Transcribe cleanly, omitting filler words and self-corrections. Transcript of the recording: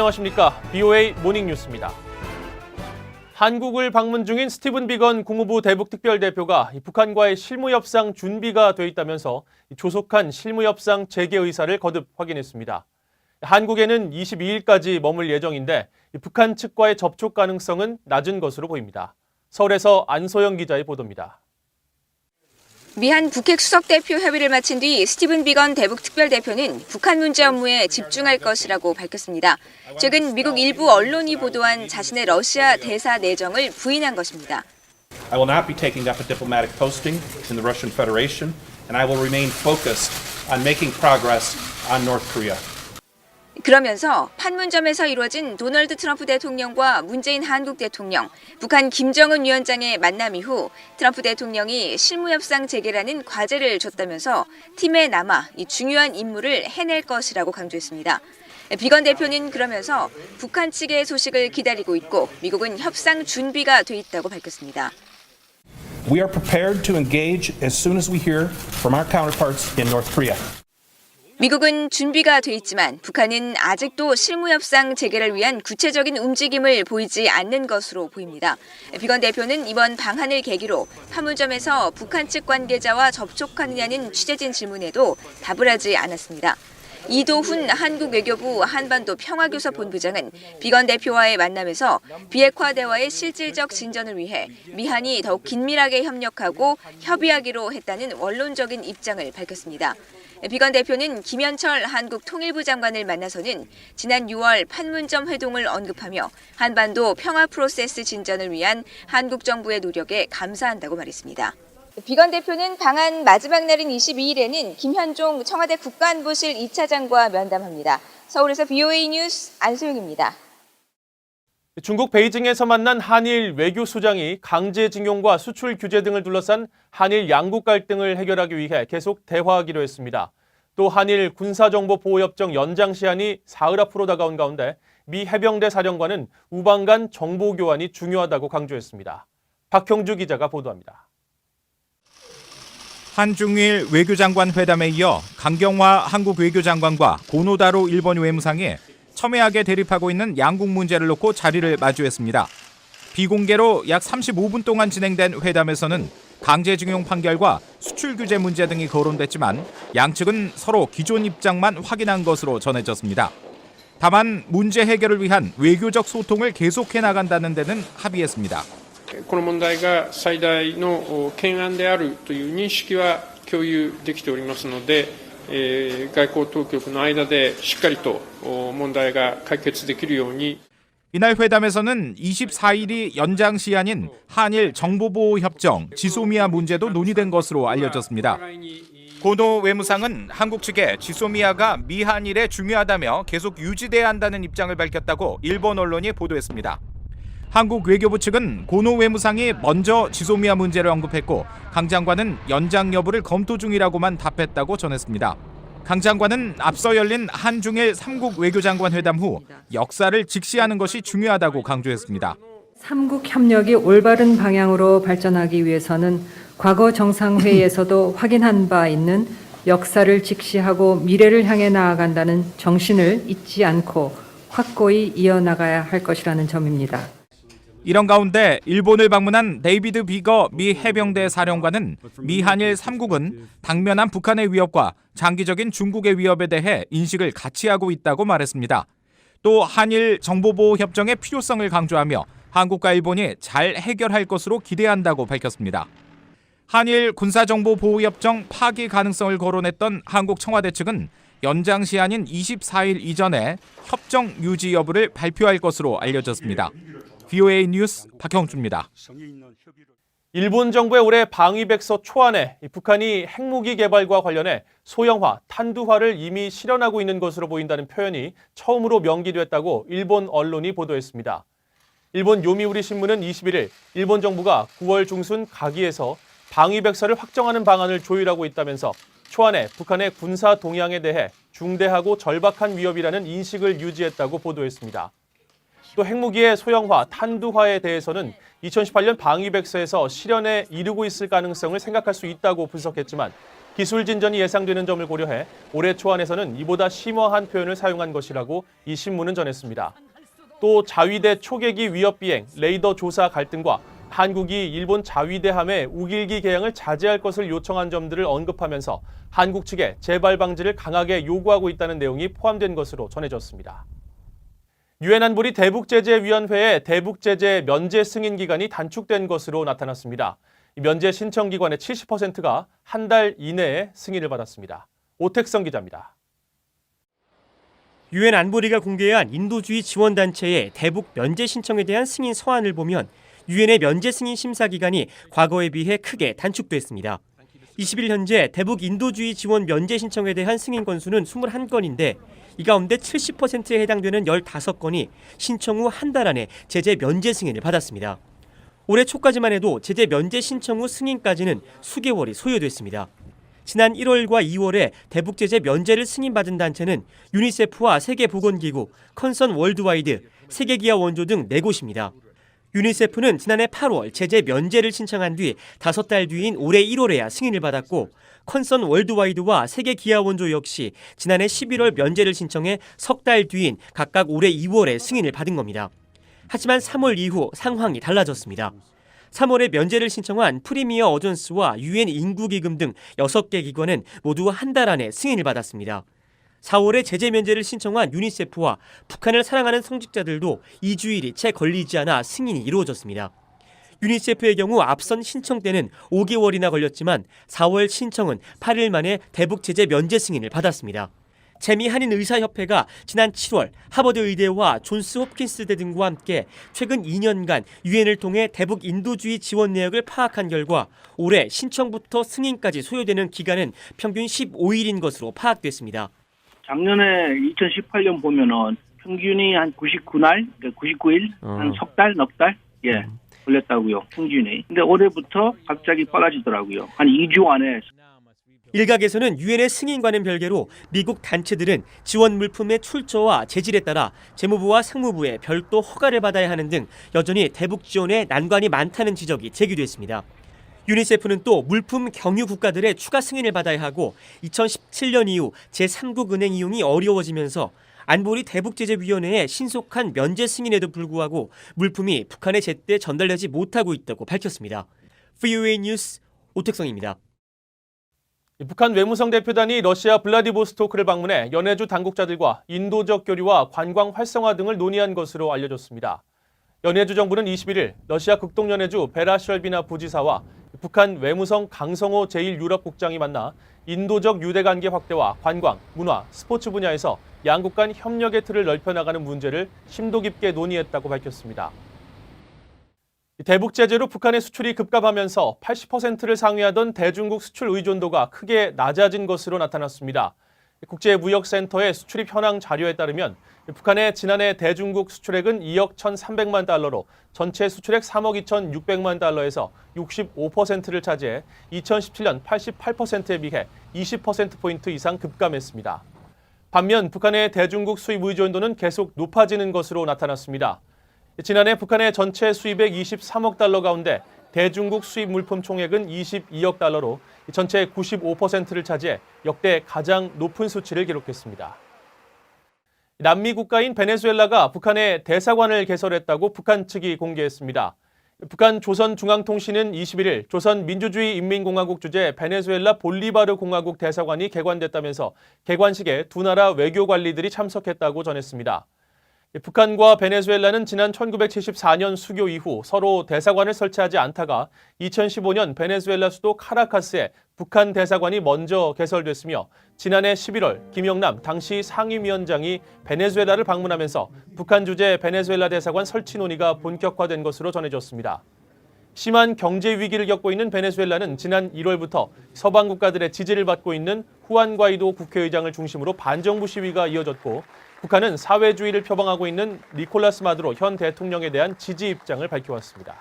안녕하십니까. BOA 모닝뉴스입니다. 한국을 방문 중인 스티븐 비건 국무부 대북특별대표가 북한과의 실무협상 준비가 돼 있다면서 조속한 실무협상 재개 의사를 거듭 확인했습니다. 한국에는 22일까지 머물 예정인데 북한 측과의 접촉 가능성은 낮은 것으로 보입니다. 서울에서 안소영 기자의 보도입니다. 미한 북핵 수석대표 협의를 마친 뒤 스티븐 비건 대북특별대표는 북한 문제 업무에 집중할 것이라고 밝혔습니다. 최근 미국 일부 언론이 보도한 자신의 러시아 대사 내정을 부인한 것입니다. I will not be taking up a diplomatic posting in the Russian Federation, and I will remain focused on making progress on North Korea. 그러면서 판문점에서 이루어진 도널드 트럼프 대통령과 문재인 한국 대통령, 북한 김정은 위원장의 만남 이후 트럼프 대통령이 실무협상 재개라는 과제를 줬다면서 팀에 남아 이 중요한 임무를 해낼 것이라고 강조했습니다. 비건 대표는 그러면서 북한 측의 소식을 기다리고 있고 미국은 협상 준비가 돼 있다고 밝혔습니다. We are prepared to engage as soon as we hear from our counterparts in North Korea. 미국은 준비가 돼 있지만 북한은 아직도 실무협상 재개를 위한 구체적인 움직임을 보이지 않는 것으로 보입니다. 비건 대표는 이번 방한을 계기로 판문점에서 북한 측 관계자와 접촉하느냐는 취재진 질문에도 답을 하지 않았습니다. 이도훈 한국 외교부 한반도 평화교섭 본부장은 비건 대표와의 만남에서 비핵화 대화의 실질적 진전을 위해 미한이 더욱 긴밀하게 협력하고 협의하기로 했다는 원론적인 입장을 밝혔습니다. 비건 대표는 김현철 한국 통일부 장관을 만나서는 지난 6월 판문점 회동을 언급하며 한반도 평화 프로세스 진전을 위한 한국 정부의 노력에 감사한다고 말했습니다. 비건 대표는 방한 마지막 날인 22일에는 김현종 청와대 국가안보실 2차장과 면담합니다. 서울에서 BOA 뉴스 안소영입니다. 중국 베이징에서 만난 한일 외교수장이 강제징용과 수출 규제 등을 둘러싼 한일 양국 갈등을 해결하기 위해 계속 대화하기로 했습니다. 또 한일 군사정보보호협정 연장 시한이 사흘 앞으로 다가온 가운데 미 해병대 사령관은 우방 간 정보 교환이 중요하다고 강조했습니다. 박형주 기자가 보도합니다. 한중일 외교장관 회담에 이어 강경화 한국 외교장관과 고노다로 일본 외무상이 첨예하게 대립하고 있는 양국 문제를 놓고 자리를 마주했습니다. 비공개로 약 35분 동안 진행된 회담에서는 강제징용 판결과 수출 규제 문제 등이 거론됐지만 양측은 서로 기존 입장만 확인한 것으로 전해졌습니다. 다만 문제 해결을 위한 외교적 소통을 계속해 나간다는 데는 합의했습니다. この問題が最大の懸案であるという認識は共有できておりますので、外交当局の間でしっかりと問題が解決できるように 이날 회담에서는 24일이 연장 시한인 한일 정보보호협정 지소미아 문제도 논의된 것으로 알려졌습니다. 고노 외무상은 한국 측에 지소미아가 미한일에 중요하다며 계속 유지돼야 한다는 입장을 밝혔다고 일본 언론이 보도했습니다. 한국 외교부 측은 고노 외무상이 먼저 지소미아 문제를 언급했고 강 장관은 연장 여부를 검토 중이라고만 답했다고 전했습니다. 강 장관은 앞서 열린 한중일 3국 외교장관 회담 후 역사를 직시하는 것이 중요하다고 강조했습니다. 3국 협력이 올바른 방향으로 발전하기 위해서는 과거 정상회의에서도 확인한 바 있는 역사를 직시하고 미래를 향해 나아간다는 정신을 잊지 않고 확고히 이어나가야 할 것이라는 점입니다. 이런 가운데 일본을 방문한 데이비드 비거 미 해병대 사령관은 미 한일 3국은 당면한 북한의 위협과 장기적인 중국의 위협에 대해 인식을 같이 하고 있다고 말했습니다. 또 한일 정보보호협정의 필요성을 강조하며 한국과 일본이 잘 해결할 것으로 기대한다고 밝혔습니다. 한일 군사정보보호협정 파기 가능성을 거론했던 한국 청와대 측은 연장 시한인 24일 이전에 협정 유지 여부를 발표할 것으로 알려졌습니다. BOA 뉴스 박형주입니다. 일본 정부의 올해 방위백서 초안에 북한이 핵무기 개발과 관련해 소형화, 탄두화를 이미 실현하고 있는 것으로 보인다는 표현이 처음으로 명기됐다고 일본 언론이 보도했습니다. 일본 요미우리 신문은 21일 일본 정부가 9월 중순 가기에서 방위백서를 확정하는 방안을 조율하고 있다면서 초안에 북한의 군사 동향에 대해 중대하고 절박한 위협이라는 인식을 유지했다고 보도했습니다. 또 핵무기의 소형화, 탄두화에 대해서는 2018년 방위백서에서 실현에 이르고 있을 가능성을 생각할 수 있다고 분석했지만 기술 진전이 예상되는 점을 고려해 올해 초안에서는 이보다 심화한 표현을 사용한 것이라고 이 신문은 전했습니다. 또 자위대 초계기 위협 비행, 레이더 조사 갈등과 한국이 일본 자위대함의 우길기 개양을 자제할 것을 요청한 점들을 언급하면서 한국 측에 재발 방지를 강하게 요구하고 있다는 내용이 포함된 것으로 전해졌습니다. 유엔 안보리 대북제재위원회의 대북제재 면제 승인 기간이 단축된 것으로 나타났습니다. 면제 신청 기관의 70%가 한 달 이내에 승인을 받았습니다. 오택성 기자입니다. 유엔 안보리가 공개한 인도주의 지원단체의 대북 면제 신청에 대한 승인 서한을 보면 유엔의 면제 승인 심사 기간이 과거에 비해 크게 단축됐습니다. 20일 현재 대북 인도주의 지원 면제 신청에 대한 승인 건수는 21건인데 이 가운데 70%에 해당되는 15건이 신청 후 한 달 안에 제재 면제 승인을 받았습니다. 올해 초까지만 해도 제재 면제 신청 후 승인까지는 수개월이 소요됐습니다. 지난 1월과 2월에 대북 제재 면제를 승인받은 단체는 유니세프와 세계보건기구, 컨선 월드와이드, 세계기아 원조 등 4곳입니다. 유니세프는 지난해 8월 제재 면제를 신청한 뒤 5달 뒤인 올해 1월에야 승인을 받았고 컨선 월드와이드와 세계기아 원조 역시 지난해 11월 면제를 신청해 석 달 뒤인 각각 올해 2월에 승인을 받은 겁니다. 하지만 3월 이후 상황이 달라졌습니다. 3월에 면제를 신청한 프리미어 어전스와 유엔 인구기금 등 6개 기관은 모두 한 달 안에 승인을 받았습니다. 4월에 제재 면제를 신청한 유니세프와 북한을 사랑하는 성직자들도 2주일이 채 걸리지 않아 승인이 이루어졌습니다. 유니세프의 경우 앞선 신청 때는 5개월이나 걸렸지만 4월 신청은 8일 만에 대북 제재 면제 승인을 받았습니다. 재미 한인 의사협회가 지난 7월 하버드 의대와 존스 홉킨스대 등과 함께 최근 2년간 유엔을 통해 대북 인도주의 지원 내역을 파악한 결과 올해 신청부터 승인까지 소요되는 기간은 평균 15일인 것으로 파악됐습니다. 작년에 2018년 보면은 평균이 한 99날, 99일, 한 석 달, 넉 달, 걸렸다고요, 평균이. 근데 올해부터 갑자기 빨라지더라고요. 한 2주 안에. 일각에서는 유엔의 승인과는 별개로 미국 단체들은 지원 물품의 출처와 재질에 따라 재무부와 상무부의 별도 허가를 받아야 하는 등 여전히 대북 지원에 난관이 많다는 지적이 제기됐습니다. 유니세프는 또 물품 경유 국가들의 추가 승인을 받아야 하고 2017년 이후 제3국 은행 이용이 어려워지면서 안보리 대북제재위원회의 신속한 면제 승인에도 불구하고 물품이 북한에 제때 전달되지 못하고 있다고 밝혔습니다. VOA 뉴스 오택성입니다. 북한 외무성 대표단이 러시아 블라디보스토크를 방문해 연해주 당국자들과 인도적 교류와 관광 활성화 등을 논의한 것으로 알려졌습니다. 연해주 정부는 21일 러시아 극동연해주 베라셜비나 부지사와 북한 외무성 강성호 제1유럽국장이 만나 인도적 유대관계 확대와 관광, 문화, 스포츠 분야에서 양국 간 협력의 틀을 넓혀나가는 문제를 심도 깊게 논의했다고 밝혔습니다. 대북 제재로 북한의 수출이 급감하면서 80%를 상회하던 대중국 수출 의존도가 크게 낮아진 것으로 나타났습니다. 국제무역센터의 수출입 현황 자료에 따르면 북한의 지난해 대중국 수출액은 2억 1,300만 달러로 전체 수출액 3억 2,600만 달러에서 65%를 차지해 2017년 88%에 비해 20%포인트 이상 급감했습니다. 반면 북한의 대중국 수입 의존도는 계속 높아지는 것으로 나타났습니다. 지난해 북한의 전체 수입액 23억 달러 가운데 대중국 수입 물품 총액은 22억 달러로 전체 95%를 차지해 역대 가장 높은 수치를 기록했습니다. 남미 국가인 베네수엘라가 북한에 대사관을 개설했다고 북한 측이 공개했습니다. 북한 조선중앙통신은 21일 조선민주주의인민공화국 주재 베네수엘라 볼리바르 공화국 대사관이 개관됐다면서 개관식에 두 나라 외교 관리들이 참석했다고 전했습니다. 북한과 베네수엘라는 지난 1974년 수교 이후 서로 대사관을 설치하지 않다가 2015년 베네수엘라 수도 카라카스에 북한 대사관이 먼저 개설됐으며 지난해 11월 김영남 당시 상임위원장이 베네수엘라를 방문하면서 북한 주재 베네수엘라 대사관 설치 논의가 본격화된 것으로 전해졌습니다. 심한 경제 위기를 겪고 있는 베네수엘라는 지난 1월부터 서방 국가들의 지지를 받고 있는 후안 과이도 국회의장을 중심으로 반정부 시위가 이어졌고 북한은 사회주의를 표방하고 있는 니콜라스 마두로 현 대통령에 대한 지지 입장을 밝혀왔습니다.